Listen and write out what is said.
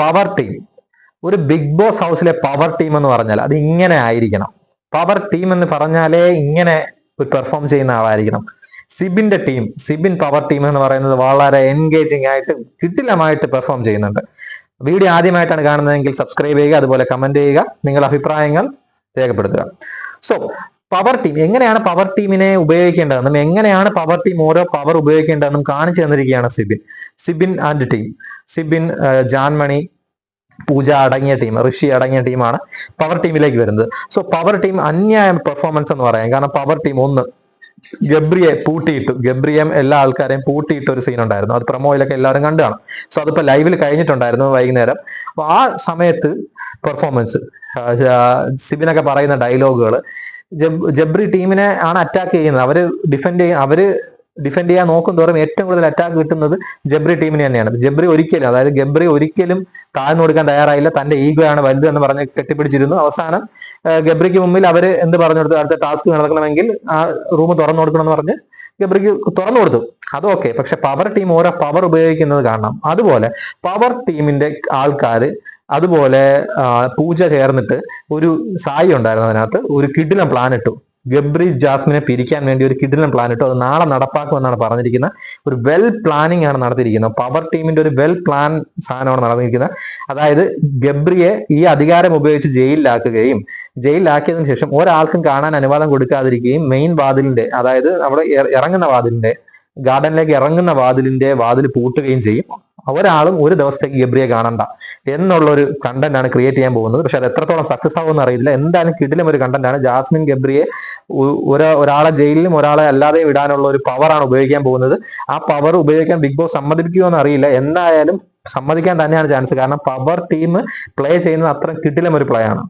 Power team. ഒരു big boss ഹൗസിലെ power team എന്ന് പറഞ്ഞാൽ അത് ഇങ്ങനെ ആയിരിക്കണം. പവർ ടീം എന്ന് പറഞ്ഞാലേ ഇങ്ങനെ പെർഫോം ചെയ്യുന്ന ആളായിരിക്കണം. സിബിൻ പവർ ടീം എന്ന് പറയുന്നത് വളരെ എൻഗേജിങ് ആയിട്ട് കിടിലമായിട്ട് പെർഫോം ചെയ്യുന്നുണ്ട്. വീഡിയോ ആദ്യമായിട്ടാണ് കാണുന്നതെങ്കിൽ സബ്സ്ക്രൈബ് ചെയ്യുക, അതുപോലെ കമന്റ് ചെയ്യുക, നിങ്ങളുടെ അഭിപ്രായങ്ങൾ രേഖപ്പെടുത്തുക. സോ പവർ ടീം, എങ്ങനെയാണ് പവർ ടീമിനെ ഉപയോഗിക്കേണ്ടതെന്നും എങ്ങനെയാണ് പവർ ടീം ഓരോ പവർ ഉപയോഗിക്കേണ്ടതെന്നും കാണിച്ചു തന്നിരിക്കുകയാണ് സിബിൻ ആൻഡ് ടീം. ജാൻമണി, പൂജ അടങ്ങിയ ടീം, ഋഷി അടങ്ങിയ ടീമാണ് പവർ ടീമിലേക്ക് വരുന്നത്. സോ പവർ ടീം അന്യായ പെർഫോമൻസ് എന്ന് പറയാം. കാരണം പവർ ടീം ഒന്ന് ഗബ്രിയെ എല്ലാ ആൾക്കാരെയും പൂട്ടിയിട്ട ഒരു സീൻ ഉണ്ടായിരുന്നു. അത് പ്രൊമോയിലൊക്കെ എല്ലാവരും കണ്ടു കാണും. സോ അതിപ്പോ ലൈവിൽ കഴിഞ്ഞിട്ടുണ്ടായിരുന്നു വൈകുന്നേരം. അപ്പൊ ആ സമയത്ത് പെർഫോമൻസ്, സിബിനൊക്കെ പറയുന്ന ഡയലോഗുകൾ, ജബ്രി ടീമിനെ ആണ് അറ്റാക്ക് ചെയ്യുന്നത്. അവര് ഡിഫെൻഡ് ചെയ്യാൻ നോക്കും തോറും ഏറ്റവും കൂടുതൽ അറ്റാക്ക് കിട്ടുന്നത് ജബ്രി ടീമിന് തന്നെയാണ്. ഗബ്രി ഒരിക്കലും താഴ്ന്നു കൊടുക്കാൻ തയ്യാറായില്ല. തന്റെ ഈഗോ ആണ് വലുത് എന്ന് പറഞ്ഞ് കെട്ടിപ്പിടിച്ചിരുന്നു. അവസാനം ഗബ്രിക്ക് മുമ്പിൽ അവര് എന്ത് പറഞ്ഞു കൊടുത്തു, അടുത്ത ടാസ്ക് നടക്കണമെങ്കിൽ ആ റൂം തുറന്നു കൊടുക്കണം എന്ന് പറഞ്ഞ് ഗബ്രിക്ക് തുറന്നു കൊടുത്തു. അത് ഓക്കെ. പക്ഷെ പവർ ടീം ഓരോ പവർ ഉപയോഗിക്കുന്നത് കാണണം. അതുപോലെ പവർ ടീമിന്റെ ആൾക്കാർ, അതുപോലെ പൂജ ചേർന്നിട്ട് ഒരു സായി ഉണ്ടായിരുന്നു, അതിനകത്ത് ഒരു കിടിലം പ്ലാൻ ഇട്ടു. ഗബ്രി ജാസ്മിനെ പിരിക്കാൻ വേണ്ടി ഒരു കിടിലൻ പ്ലാൻ ഇട്ടു. അത് നാളെ നടപ്പാക്കുമെന്നാണ് പറഞ്ഞിരിക്കുന്നത്. ഒരു വെൽ പ്ലാനിങ് ആണ് നടത്തിയിരിക്കുന്നത്. പവർ ടീമിന്റെ ഒരു വെൽ പ്ലാൻ സാധനമാണ് നടന്നിരിക്കുന്നത്. അതായത് ഗബ്രിയെ ഈ അധികാരം ഉപയോഗിച്ച് ജയിലിലാക്കിയതിനു ശേഷം ഒരാൾക്കും കാണാൻ അനുവാദം കൊടുക്കാതിരിക്കുകയും മെയിൻ വാതിലിന്റെ, അതായത് നമ്മുടെ ഇറങ്ങുന്ന വാതിലിന്റെ, ഗാർഡനിലേക്ക് ഇറങ്ങുന്ന വാതിൽ പൂട്ടുകയും ചെയ്യും. ഒരാളും ഒരു ദിവസത്തേക്ക് ഗബ്രിയെ കാണണ്ട എന്നുള്ള ഒരു കണ്ടന്റ് ആണ് ക്രിയേറ്റ് ചെയ്യാൻ പോകുന്നത്. പക്ഷെ അത് എത്രത്തോളം സക്സസ് ആവുമെന്ന് അറിയില്ല. എന്തായാലും കിടിലം ഒരു കണ്ടന്റ് ആണ്. ജാസ്മിൻ ഗബ്രിയെ ഒരാളെ ജയിലിലും ഒരാളെ അല്ലാതെയും ഇടാനുള്ള ഒരു പവറാണ് ഉപയോഗിക്കാൻ പോകുന്നത്. ആ പവർ ഉപയോഗിക്കാൻ ബിഗ് ബോസ് സമ്മതിപ്പിക്കുമോ എന്ന് അറിയില്ല. എന്തായാലും സമ്മതിക്കാൻ തന്നെയാണ് ചാൻസ്. കാരണം പവർ ടീം പ്ലേ ചെയ്യുന്നത് അത്ര കിടിലം ഒരു പ്ലേ ആണ്.